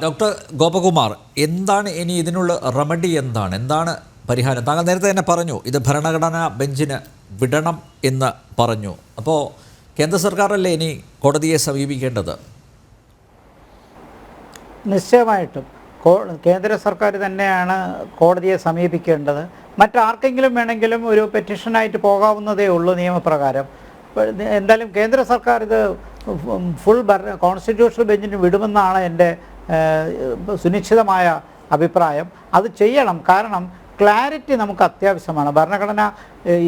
Doctor Gopakumar, എന്താണ് ഇനി ഇതിനുള്ള റെമഡി? എന്താണ് പരിഹാരം? താങ്കൾ നേരത്തെ തന്നെ പറഞ്ഞു ഇത് ഭരണഘടനാ ബെഞ്ചിന് വിടണം എന്ന് പറഞ്ഞു. അപ്പോൾ കേന്ദ്ര സർക്കാരല്ലേ ഇനി കോടതിയെ സമീപിക്കേണ്ടത്? നിശ്ചയമായിട്ടും കേന്ദ്ര സർക്കാർ തന്നെയാണ് കോടതിയെ സമീപിക്കേണ്ടത്. മറ്റാർക്കെങ്കിലും വേണമെങ്കിലും ഒരു പെറ്റീഷനായിട്ട് പോകാവുന്നതേ ഉള്ളൂ നിയമപ്രകാരം. എന്തായാലും കേന്ദ്ര സർക്കാർ ഇത് ഫുൾ കോൺസ്റ്റിറ്റ്യൂഷണൽ ബെഞ്ചിന് വിടുമെന്നാണ് എൻ്റെ സുനിശ്ചിതമായ അഭിപ്രായം. അത് ചെയ്യണം. കാരണം ക്ലാരിറ്റി നമുക്ക് അത്യാവശ്യമാണ്. ഭരണഘടന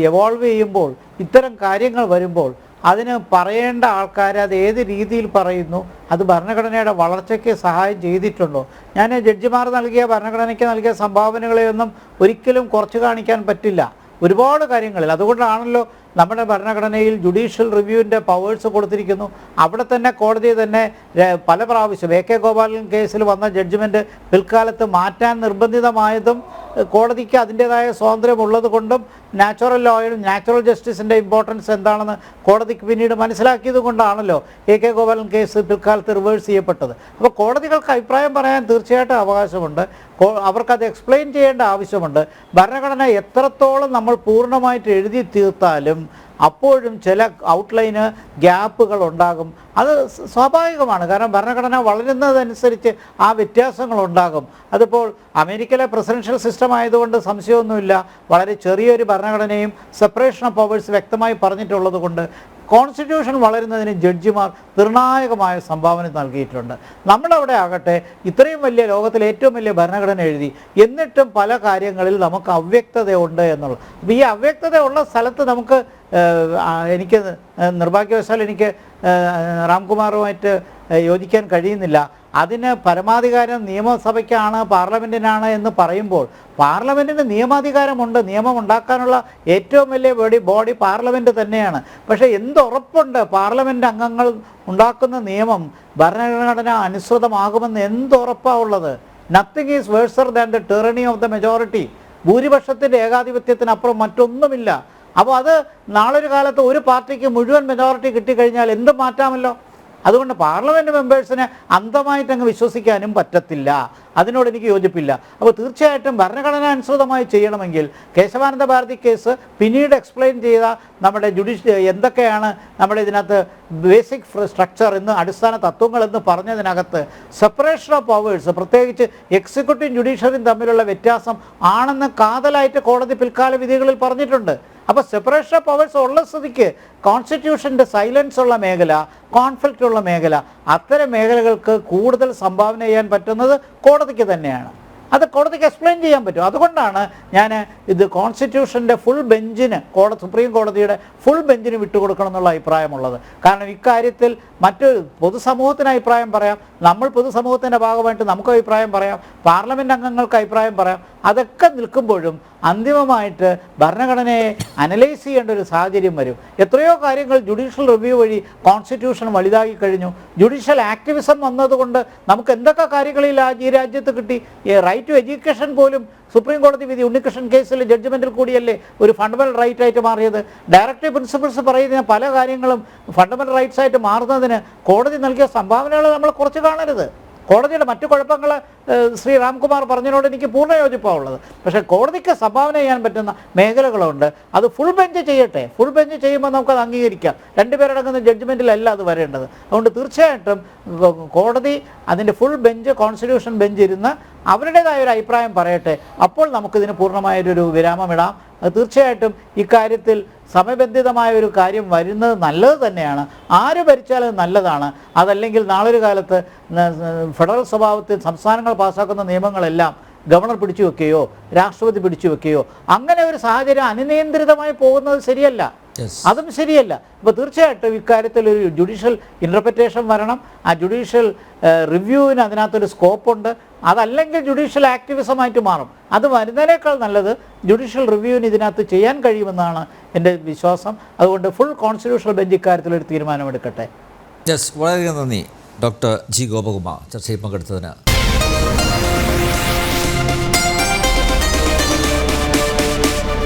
എവോൾവ് ചെയ്യുമ്പോൾ, ഇത്തരം കാര്യങ്ങൾ വരുമ്പോൾ അതിന് പറയേണ്ട ആൾക്കാർ അത് ഏത് രീതിയിൽ പറയുന്നു, അത് ഭരണഘടനയുടെ വളർച്ചയ്ക്ക് സഹായം ചെയ്തിട്ടുണ്ടോ? ഞാൻ ജഡ്ജിമാർ നൽകിയ ഭരണഘടനയ്ക്ക് നൽകിയ സംഭാവനകളെയൊന്നും ഒരിക്കലും കുറച്ച് കാണിക്കാൻ പറ്റില്ല ഒരുപാട് കാര്യങ്ങളിൽ. അതുകൊണ്ടാണല്ലോ നമ്മുടെ ഭരണഘടനയിൽ ജുഡീഷ്യൽ റിവ്യൂവിൻ്റെ പവേഴ്സ് കൊടുത്തിരിക്കുന്നു. അവിടെ തന്നെ കോടതി തന്നെ പല പ്രാവശ്യം AK ഗോപാലൻ കേസിൽ വന്ന ജഡ്ജ്മെൻറ്റ് പിൽക്കാലത്ത് മാറ്റാൻ നിർബന്ധിതമായതും കോടതിക്ക് അതിൻ്റേതായ സ്വാതന്ത്ര്യമുള്ളത് കൊണ്ടും നാച്ചുറൽ ലോയും നാച്ചുറൽ ജസ്റ്റിസിൻ്റെ ഇമ്പോർട്ടൻസ് എന്താണെന്ന് കോടതിക്ക് പിന്നീട് മനസ്സിലാക്കിയത് കൊണ്ടാണല്ലോ AK ഗോപാലൻ കേസ് പിൽക്കാലത്ത് റിവേഴ്സ് ചെയ്യപ്പെട്ടത്. അപ്പോൾ കോടതികൾക്ക് അഭിപ്രായം പറയാൻ തീർച്ചയായിട്ടും അവകാശമുണ്ട്. അവർക്കത് എക്സ്പ്ലെയിൻ ചെയ്യേണ്ട ആവശ്യമുണ്ട്. ഭരണഘടന എത്രത്തോളം നമ്മൾ പൂർണ്ണമായിട്ട് എഴുതി തീർത്താലും അപ്പോഴും ചില ഔട്ട്ലൈന് ഗ്യാപ്പുകൾ ഉണ്ടാകും. അത് സ്വാഭാവികമാണ്. കാരണം ഭരണഘടന വളരുന്നതനുസരിച്ച് ആ വ്യത്യാസങ്ങളുണ്ടാകും. അതിപ്പോൾ അമേരിക്കയിലെ പ്രസിഡൻഷ്യൽ സിസ്റ്റം ആയതുകൊണ്ട് സംശയമൊന്നുമില്ല. വളരെ ചെറിയൊരു ഭരണഘടനയും സെപ്പറേഷൻ ഓഫ് പവേഴ്സ് വ്യക്തമായി പറഞ്ഞിട്ടുള്ളത് കൊണ്ട് കോൺസ്റ്റിറ്റ്യൂഷൻ വളരുന്നതിന് ജഡ്ജിമാർ നിർണായകമായ സംഭാവന നൽകിയിട്ടുണ്ട്. നമ്മളവിടെ ആകട്ടെ ഇത്രയും വലിയ ലോകത്തിലെ ഏറ്റവും വലിയ ഭരണഘടന എഴുതി, എന്നിട്ടും പല കാര്യങ്ങളിൽ നമുക്ക് അവ്യക്തതയുണ്ട് എന്നുള്ളത്. അപ്പോൾ ഈ അവ്യക്തത ഉള്ള സ്ഥലത്ത് നമുക്ക് എനിക്ക് നിർഭാഗ്യവശാൽ എനിക്ക് രാംകുമാറുമായിട്ട് യോജിക്കാൻ കഴിയുന്നില്ല. അതിന് പരമാധികാരം നിയമസഭയ്ക്കാണ്, പാർലമെൻറ്റിനാണ് എന്ന് പറയുമ്പോൾ പാർലമെൻറ്റിന് നിയമാധികാരമുണ്ട്. നിയമം ഉണ്ടാക്കാനുള്ള ഏറ്റവും വലിയ ബോഡി പാർലമെൻറ്റ് തന്നെയാണ്. പക്ഷേ എന്തുറപ്പുണ്ട് പാർലമെൻറ്റ് അംഗങ്ങൾ ഉണ്ടാക്കുന്ന നിയമം ഭരണഘടന അനുസൃതമാകുമെന്ന് എന്തുറപ്പാണ് ഉള്ളത്? Nothing is worse than the tyranny of the majority. ഭൂരിപക്ഷത്തിൻ്റെ ഏകാധിപത്യത്തിനപ്പുറം മറ്റൊന്നുമില്ല. അപ്പോൾ അത് നാളൊരു കാലത്ത് ഒരു പാർട്ടിക്ക് മുഴുവൻ മെജോറിറ്റി കിട്ടിക്കഴിഞ്ഞാൽ എന്തും മാറ്റാമല്ലോ. അതുകൊണ്ട് പാർലമെൻറ്റ് മെമ്പേഴ്സിനെ അന്ധമായിട്ടങ്ങ് വിശ്വസിക്കാനും പറ്റത്തില്ല. അതിനോട് എനിക്ക് യോജിപ്പില്ല. അപ്പോൾ തീർച്ചയായിട്ടും ഭരണഘടന അനുസൃതമായി ചെയ്യണമെങ്കിൽ കേശവാനന്ദ ഭാരതി കേസ് പിന്നീട് എക്സ്പ്ലെയിൻ ചെയ്ത നമ്മുടെ എന്തൊക്കെയാണ് നമ്മുടെ ഇതിനകത്ത് ബേസിക് സ്ട്രക്ചർ എന്ന്, അടിസ്ഥാന തത്വങ്ങൾ എന്ന് പറഞ്ഞതിനകത്ത് സെപ്പറേഷൻ ഓഫ് പവേഴ്സ്, പ്രത്യേകിച്ച് എക്സിക്യൂട്ടീവും ജുഡീഷ്യറിയും തമ്മിലുള്ള വ്യത്യാസം ആണെന്ന് കാതലായിട്ട് കോടതി പിൽക്കാല വിധികളിൽ പറഞ്ഞിട്ടുണ്ട്. അപ്പോൾ സെപ്പറേഷൻ ഓഫ് പവേഴ്സ് ഉള്ള സ്ഥിതിക്ക് കോൺസ്റ്റിറ്റ്യൂഷൻ്റെ സൈലൻസ് ഉള്ള മേഖല, കോൺഫ്ലിക്റ്റ് ഉള്ള മേഖല, അത്തരം മേഖലകൾക്ക് കൂടുതൽ സംഭാവന ചെയ്യാൻ പറ്റുന്നത് കോടതിക്ക് തന്നെയാണ്. അത് കോടതിക്ക് എക്സ്പ്ലെയിൻ ചെയ്യാൻ പറ്റും. അതുകൊണ്ടാണ് ഞാൻ ഇത് കോൺസ്റ്റിറ്റ്യൂഷൻ്റെ ഫുൾ ബെഞ്ചിന്, സുപ്രീം കോടതിയുടെ ഫുൾ ബെഞ്ചിന് വിട്ടുകൊടുക്കണം എന്നുള്ള അഭിപ്രായമുള്ളത്. കാരണം ഇക്കാര്യത്തിൽ മറ്റ് പൊതുസമൂഹത്തിന് അഭിപ്രായം പറയാം, നമ്മൾ പൊതുസമൂഹത്തിൻ്റെ ഭാഗമായിട്ട് നമുക്ക് അഭിപ്രായം പറയാം, പാർലമെൻറ്റ് അംഗങ്ങൾക്ക് അഭിപ്രായം പറയാം. അതൊക്കെ നിൽക്കുമ്പോഴും അന്തിമമായിട്ട് ഭരണഘടനയെ അനലൈസ് ചെയ്യേണ്ട ഒരു സാഹചര്യം വരും. എത്രയോ കാര്യങ്ങൾ ജുഡീഷ്യൽ റിവ്യൂ വഴി കോൺസ്റ്റിറ്റ്യൂഷൻ വലുതാക്കി കഴിഞ്ഞു. ജുഡീഷ്യൽ ആക്ടിവിസം വന്നതുകൊണ്ട് നമുക്ക് എന്തൊക്കെ കാര്യങ്ങളിൽ ഈ രാജ്യത്ത് കിട്ടി. റൈറ്റ് ടു എഡ്യൂക്കേഷൻ പോലും സുപ്രീം കോടതി വിധി ഉണ്ണികൃഷ്ണൻ കേസിൽ ജഡ്ജ്മെൻറ്റിൽ കൂടിയല്ലേ ഒരു ഫണ്ടമെൻ്റൽ റൈറ്റ് ആയിട്ട് മാറിയത്. ഡയറക്റ്റീവ് പ്രിൻസിപ്പിൾസ് പറയുന്ന പല കാര്യങ്ങളും ഫണ്ടമെൻ്റൽ റൈറ്റ്സ് ആയിട്ട് മാറുന്നതിന് കോടതി നൽകിയ സംഭാവനകൾ നമ്മൾ കുറച്ച് കാണരുത്. കോടതിയുടെ മറ്റു കുഴപ്പങ്ങൾ ശ്രീ രാംകുമാർ പറഞ്ഞതിനോട് എനിക്ക് പൂർണ്ണ യോജിപ്പാണുള്ളത്. പക്ഷേ കോടതിക്ക് സംഭാവന ചെയ്യാൻ പറ്റുന്ന മേഖലകളുണ്ട്. അത് ഫുൾ ബെഞ്ച് ചെയ്യട്ടെ. ഫുൾ ബെഞ്ച് ചെയ്യുമ്പോൾ നമുക്കത് അംഗീകരിക്കാം. രണ്ടുപേരടങ്ങുന്ന ജഡ്ജ്മെൻറ്റിലല്ല അത് വരേണ്ടത്. അതുകൊണ്ട് തീർച്ചയായിട്ടും കോടതി അതിൻ്റെ ഫുൾ ബെഞ്ച്, കോൺസ്റ്റിറ്റ്യൂഷൻ ബെഞ്ച് ഇരുന്ന് അവരുടേതായ ഒരു അഭിപ്രായം പറയട്ടെ. അപ്പോൾ നമുക്കിതിന് പൂർണ്ണമായൊരു വിരാമമിടാം. അത് തീർച്ചയായിട്ടും ഇക്കാര്യത്തിൽ സമയബന്ധിതമായ ഒരു കാര്യം വരുന്നത് നല്ലത് തന്നെയാണ്. ആര് ഭരിച്ചാലും നല്ലതാണ്. അതല്ലെങ്കിൽ നാളൊരു കാലത്ത് ഫെഡറൽ സ്വഭാവത്തിൽ സംസ്ഥാനങ്ങൾ പാസ്സാക്കുന്ന നിയമങ്ങളെല്ലാം ഗവർണർ പിടിച്ചു വെക്കുകയോ രാഷ്ട്രപതി പിടിച്ചു വെക്കുകയോ അങ്ങനെ ഒരു സാഹചര്യം അനിയന്ത്രിതമായി പോകുന്നത് ശരിയല്ല. അതും ശരിയല്ല. അപ്പോൾ തീർച്ചയായിട്ടും ഇക്കാര്യത്തിൽ ഒരു ജുഡീഷ്യൽ ഇൻ്റർപ്രിറ്റേഷൻ വരണം. ആ ജുഡീഷ്യൽ റിവ്യൂവിന് അതിനകത്തൊരു സ്കോപ്പുണ്ട്. അതല്ലെങ്കിൽ ജുഡീഷ്യൽ ആക്ടിവിസമായിട്ട് മാറും. അത് വരുന്നതിനേക്കാൾ നല്ലത് ജുഡീഷ്യൽ റിവ്യൂവിന് ഇതിനകത്ത് ചെയ്യാൻ കഴിയുമെന്നാണ് എൻ്റെ വിശ്വാസം. അതുകൊണ്ട് ഫുൾ കോൺസ്റ്റിറ്റ്യൂഷണൽ ബെഞ്ച് ഇക്കാര്യത്തിലൊരു തീരുമാനമെടുക്കട്ടെ. വളരെ നന്ദി ഡോക്ടർ ജി ഗോപകുമാർ ചർച്ചയിൽ പങ്കെടുത്തതിന്.